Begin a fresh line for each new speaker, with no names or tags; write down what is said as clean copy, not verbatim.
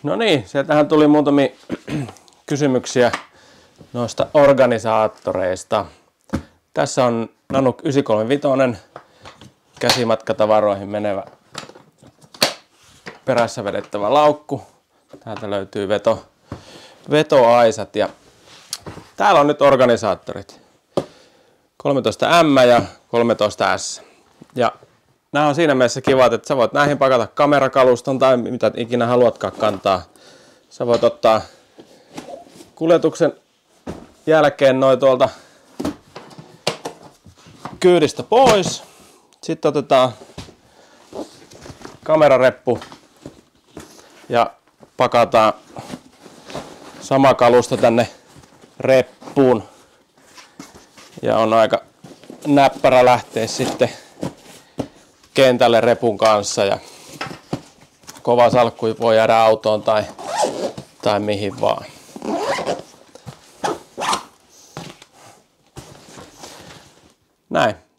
No niin, sieltähän tuli muutamia kysymyksiä noista organisaattoreista. Tässä on Nanook 935, käsimatkatavaroihin menevä perässä vedettävä laukku. Täältä löytyy vetoaisat ja täällä on nyt organisaattorit. 13M ja 13S. Ja nämä on siinä mielessä kivat, että sä voit näihin pakata kamerakaluston tai mitä ikinä haluatkaan kantaa. Sä voit ottaa kuljetuksen jälkeen noin tuolta kyydistä pois. Sitten otetaan kamerareppu ja pakataan sama kalusto tänne reppuun. Ja on aika näppärä lähteä sitten kentälle repun kanssa ja kova salkku voi jäädä autoon tai mihin vaan. Näin.